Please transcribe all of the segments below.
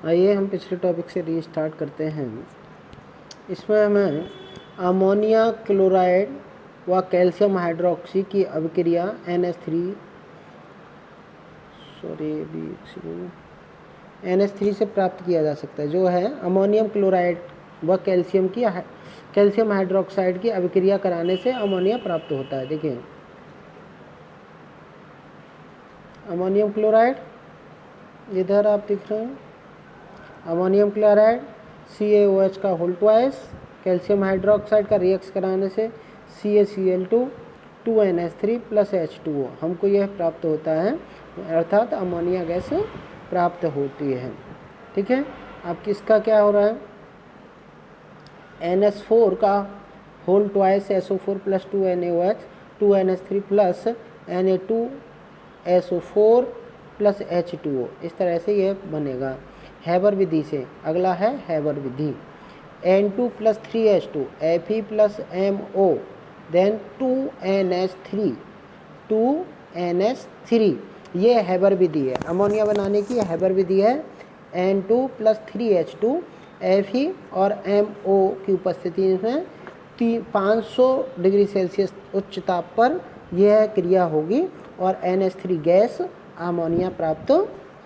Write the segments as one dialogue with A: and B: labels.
A: आइए हम पिछले टॉपिक से रीस्टार्ट करते हैं। इसमें हमें अमोनिया क्लोराइड व कैल्शियम हाइड्रोक्सी की अभिक्रिया NH3 से प्राप्त किया जा सकता है। जो है अमोनियम क्लोराइड व कैल्शियम हाइड्रोक्साइड की अभिक्रिया कराने से अमोनिया प्राप्त होता है। देखिए अमोनियम क्लोराइड इधर आप दिख रहे हैं, अमोनियम क्लोराइड CaOH का होल ट्वाइस, कैल्शियम हाइड्रोक्साइड का रिएक्ट कराने से CaCl2 2NH3 प्लस H2O हमको यह प्राप्त होता है, अर्थात अमोनिया गैस प्राप्त होती है। ठीक है, अब किसका क्या हो रहा है, NH4 का whole twice SO4 plus 2NaOH 2NH3 plus Na2SO4 plus H2O, इस तरह से यह बनेगा हैबर विधि से। अगला है हैबर विधि, N2 plus 3H2 Fe plus MO then 2NH3 ये हैबर विधि है। अमोनिया बनाने की हैबर विधि है। N2 प्लस 3H2 Fe और MO की उपस्थिति में 500 डिग्री सेल्सियस उच्च ताप पर यह क्रिया होगी और NH3 गैस अमोनिया प्राप्त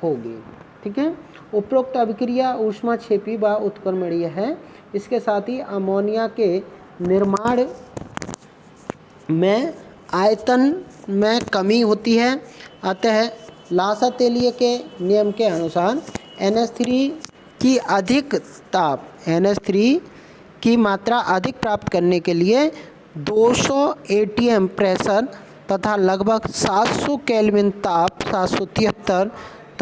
A: होगी। ठीक है, उपरोक्त अभिक्रिया ऊष्माक्षेपी व उत्क्रमणीय है। इसके साथ ही अमोनिया के निर्माण में आयतन में कमी होती है। अतः लासा-तेलिय के नियम के अनुसार NH3 की मात्रा अधिक प्राप्त करने के लिए 200 atm प्रेशर तथा लगभग 700 केल्विन ताप 773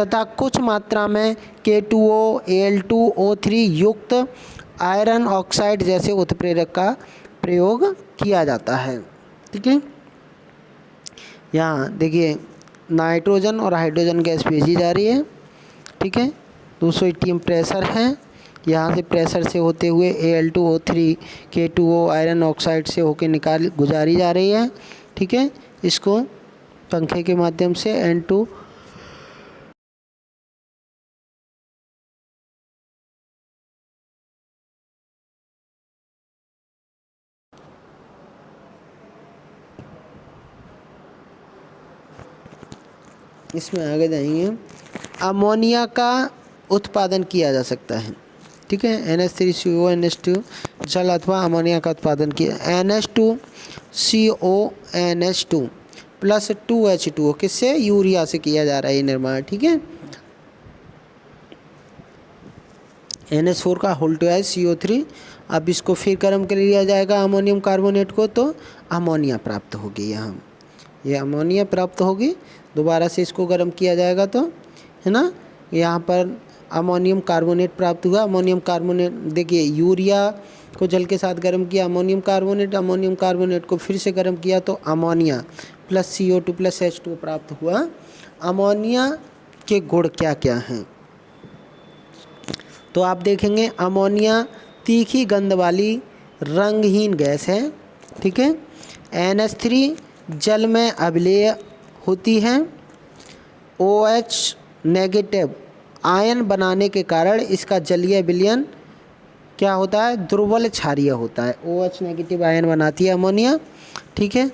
A: तथा कुछ मात्रा में K2O Al2O3 युक्त आयरन ऑक्साइड जैसे उत्प्रेरक का प्रयोग किया जाता है। ठीक है, यहाँ देखिए नाइट्रोजन और हाइड्रोजन गैस भेजी जा रही है। ठीक है, 200 atm प्रेशर है, यहाँ से प्रेशर से होते हुए Al2O3 K2O आयरन ऑक्साइड से होकर गुजारी जा रही है। ठीक है, इसको पंखे के माध्यम से N2 इसमें आगे जाएंगे। अमोनिया का उत्पादन किया जा सकता है। ठीक है, NH3CONH2 जल अथवा अमोनिया का उत्पादन किया। NH2CONH2 प्लस 2H2O किससे, यूरिया से किया जा रहा है ये निर्माण। ठीक है, NH4 का होल ट्वाइस CO3, अब इसको फिर गर्म कर लिया जाएगा अमोनियम कार्बोनेट को, तो अमोनिया प्राप्त होगी। यहाँ ये अमोनिया प्राप्त होगी, दोबारा से इसको गर्म किया जाएगा तो है ना, यहाँ पर अमोनियम कार्बोनेट प्राप्त हुआ। अमोनियम कार्बोनेट देखिए, यूरिया को जल के साथ गर्म किया अमोनियम कार्बोनेट को फिर से गर्म किया तो ammonia plus CO2 plus H2 प्राप्त हुआ। अमोनिया के गुण क्या क्या हैं, तो आप देखेंगे अमोनिया तीखी गंध वाली रंगहीन गैस है। ठीक है, NH3 जल में अम्लीय होती है। OH नेगेटिव आयन बनाने के कारण इसका जलीय विलयन क्या होता है, दुर्बल क्षारीय होता है। OH नेगेटिव आयन बनाती है अमोनिया। ठीक है,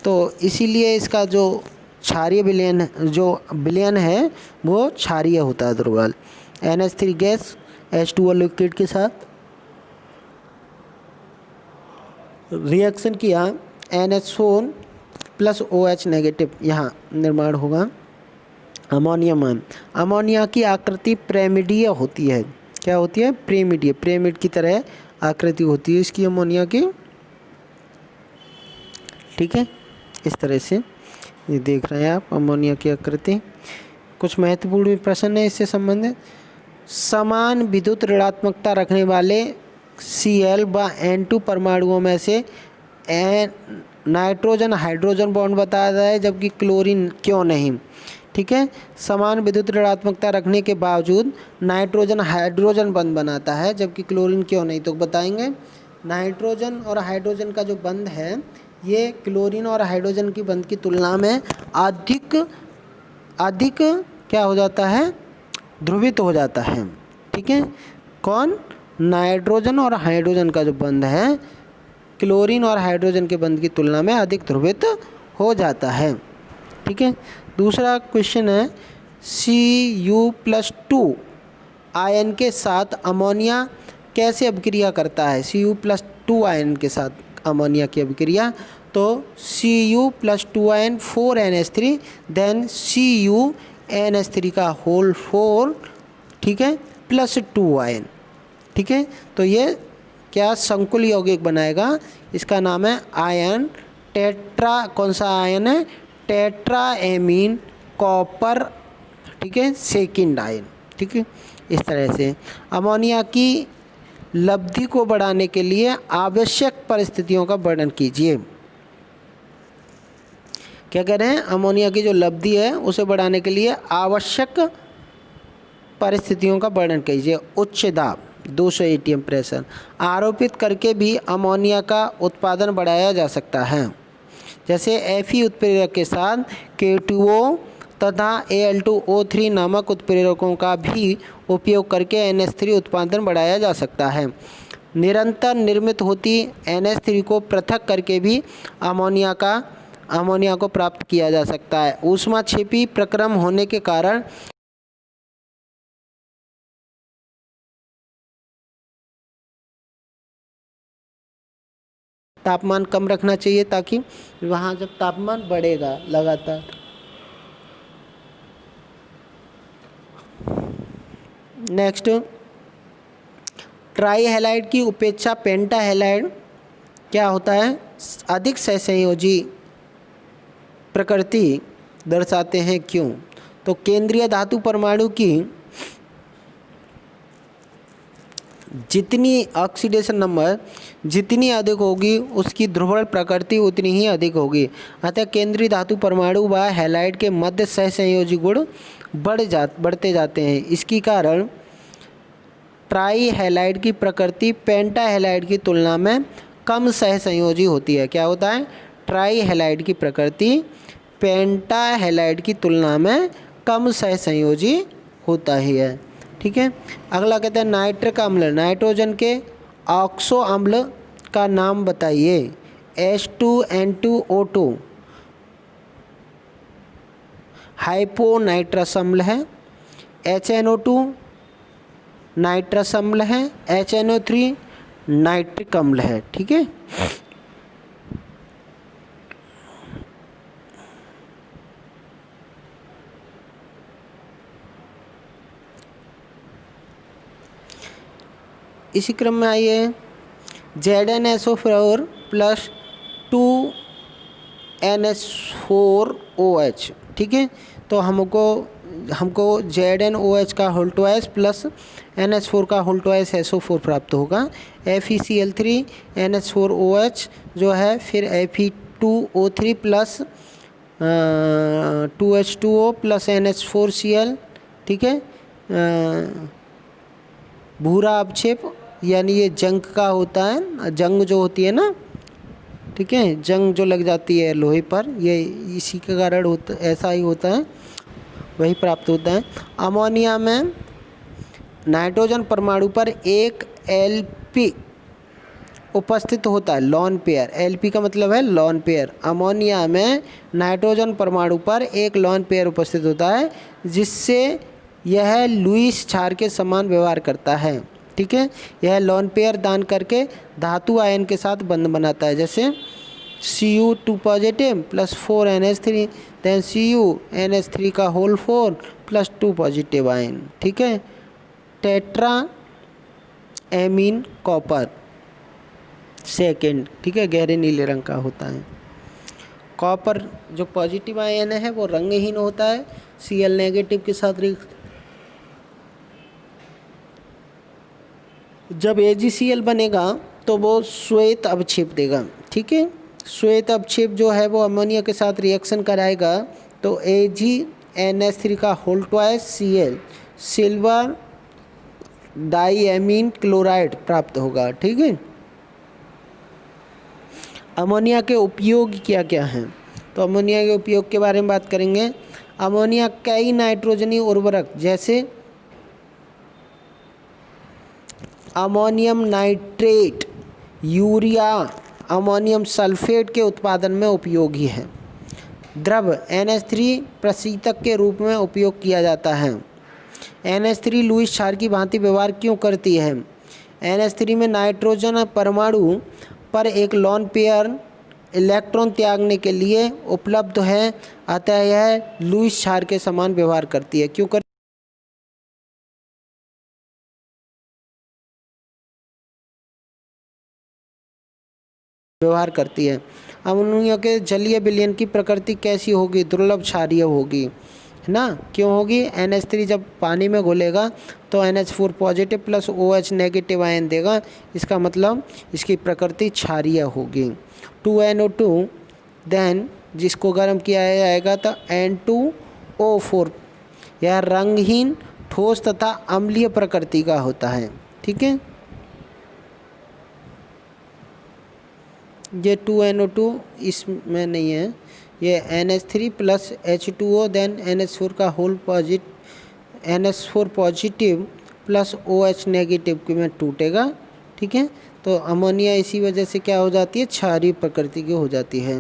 A: तो इसीलिए इसका जो क्षारीय विलयन है वो क्षारीय होता है, दुर्बल। NH3 गैस H2O लिक्विड के साथ रिएक्शन किया, NH4 प्लस OH नेगेटिव यहाँ निर्माण होगा अमोनियम। अमोनिया की आकृति पिरामिडीय होती है। क्या होती है, पिरामिड की तरह आकृति होती है इसकी अमोनिया की। ठीक है, इस तरह से ये देख रहे हैं आप अमोनिया की आकृति। कुछ महत्वपूर्ण प्रश्न है इससे संबंधित। समान विद्युत ऋणात्मकता रखने वाले Cl व N2 परमाणुओं में से नाइट्रोजन हाइड्रोजन बॉन्ड बताया जाए जबकि क्लोरीन क्यों नहीं। ठीक है, समान विद्युत ऋणात्मकता रखने के बावजूद नाइट्रोजन हाइड्रोजन बंध बनाता है जबकि क्लोरीन क्यों नहीं, तो बताएंगे। नाइट्रोजन और हाइड्रोजन का जो बंध है ये क्लोरीन और हाइड्रोजन की बंध की तुलना में अधिक क्या हो जाता है, ध्रुवित हो जाता है। ठीक है, कौन? नाइट्रोजन और हाइड्रोजन का जो बंध है क्लोरीन और हाइड्रोजन के बंध की तुलना में अधिक ध्रुवित हो जाता है। ठीक है, दूसरा क्वेश्चन है Cu+2 आयन के साथ अमोनिया कैसे अभिक्रिया करता है? Cu+2 आयन के साथ अमोनिया की अभिक्रिया, तो Cu+2 ion 4NH3 then CuNH3 का होल 4, ठीक है, +2 आयन। ठीक है, तो ये क्या संकुल यौगिक बनाएगा? इसका नाम है आयन टेट्रा, कौन सा आयन है? टेट्रा एमीन कॉपर, ठीक है, सेकंड आयन। ठीक है, इस तरह से अमोनिया की लब्धि को बढ़ाने के लिए आवश्यक परिस्थितियों का वर्णन कीजिए। क्या कह रहे हैं? अमोनिया की जो लब्धि है उसे बढ़ाने के लिए आवश्यक परिस्थितियों का वर्णन कीजिए। उच्च दाब 200 ATM प्रेशर आरोपित करके भी अमोनिया का उत्पादन बढ़ाया जा सकता है। जैसे Fe उत्प्रेरक के साथ K2O तथा Al2O3 नामक उत्प्रेरकों का भी उपयोग करके NH3 उत्पादन बढ़ाया जा सकता है। निरंतर निर्मित होती NH3 को पृथक करके भी अमोनिया को प्राप्त किया जा सकता है। ऊष्माक्षेपी प्रक्रम होने के कारण तापमान कम रखना चाहिए ताकि वहाँ जब तापमान बढ़ेगा लगातार। नेक्स्ट, ट्राई हैलाइड की उपेक्षा पेंटा हैलाइड क्या होता है? अधिक सहसंयोजी प्रकृति दर्शाते हैं, क्यों? तो केंद्रीय धातु परमाणु की जितनी ऑक्सीडेशन नंबर जितनी अधिक होगी उसकी ध्रुवण प्रकृति उतनी ही अधिक होगी। अतः केंद्रीय धातु परमाणु व हैलाइड के मध्य सहसंयोजी गुण बढ़ते जाते हैं। इसके कारण ट्राई हैलाइड की प्रकृति पेंटा हैलाइड की तुलना में कम सहसंयोजी होती है। क्या होता है? ट्राई हैलाइड की प्रकृति पेंटा हैलाइड की तुलना में कम सहसंयोजी होता ही है। ठीक है, अगला कहते हैं नाइट्रिक अम्ल, नाइट्रोजन के ऑक्सो अम्ल का नाम बताइए। H2N2O2 हाइपोनाइट्रस अम्ल है। HNO2 नाइट्रस अम्ल है। HNO3 नाइट्रिक अम्ल है। ठीक है, इसी क्रम में आइए ZnSO4 प्लस 2NH4OH। ठीक है, तो हमको ZnOH का होल ट्वाइस प्लस NH4 का होल ट्वाइस SO4 प्राप्त होगा। FeCl3 NH4OH जो है, फिर Fe2O3 plus 2H2O plus NH4Cl। ठीक है, भूरा अवक्षेप यानी ये जंग का होता है, जंग जो होती है ना, ठीक है, जंग जो लग जाती है लोहे पर, ये इसी के कारण होता, ऐसा ही होता है, वही प्राप्त होता है। अमोनिया में नाइट्रोजन परमाणु पर एक Lp उपस्थित होता है, लॉन पेयर। Lp का मतलब है लॉन पेयर। अमोनिया में नाइट्रोजन परमाणु पर एक लॉन पेयर उपस्थित होता है जिससे यह लुईस क्षार के समान व्यवहार करता है। ठीक है, यह लॉन पेयर दान करके धातु आयन के साथ बंध बनाता है। जैसे Cu2 positive plus 4NH3 then CuNH3 का होल 4 प्लस 2 पॉजिटिव आयन। ठीक है, टेट्रा एमीन कॉपर सेकेंड। ठीक है, गहरे नीले रंग का होता है। कॉपर जो पॉजिटिव आयन है वो रंगहीन होता है, Cl नेगेटिव के साथ जब AgCl बनेगा तो वो श्वेत अवक्षेप देगा। ठीक है, श्वेत अवक्षेप जो है वो अमोनिया के साथ रिएक्शन कराएगा तो AgNH3 का whole twice Cl silver diamine chloride प्राप्त होगा। ठीक है, अमोनिया के उपयोग क्या क्या हैं? तो अमोनिया के उपयोग के बारे में बात करेंगे। अमोनिया कई नाइट्रोजनी उर्वरक जैसे ammonium nitrate, urea, ammonium sulphate के उत्पादन में उपयोगी है। द्रव NH3 प्रशीतक के रूप में उपयोग किया जाता है। NH3 लुईस क्षार की भांति व्यवहार क्यों करती है? NH3 में नाइट्रोजन परमाणु पर एक लोन पेयर इलेक्ट्रॉन त्यागने के लिए उपलब्ध है, अतः यह लुईस क्षार के समान व्यवहार करती है। क्यों व्यवहार करती है? अमोनिया के जलीय विलयन की प्रकृति कैसी होगी? दुर्लभ क्षारीय होगी, है ना। क्यों होगी? NH3 जब पानी में घुलेगा तो NH4 positive plus OH negative ion देगा, इसका मतलब इसकी प्रकृति क्षारीय होगी। 2NO2 देन जिसको गर्म किया जाएगा तो N2O4, यह रंगहीन, ठोस तथा अम्लीय प्रकृति का होता है। ठीक है, ये 2NO2 इसमें नहीं है, ये NH3 plus H2O then NH4 का whole NH4 positive plus OH negative में टूटेगा। ठीक है, तो अमोनिया इसी वजह से क्या हो जाती है? क्षारीय प्रकृति की हो जाती है।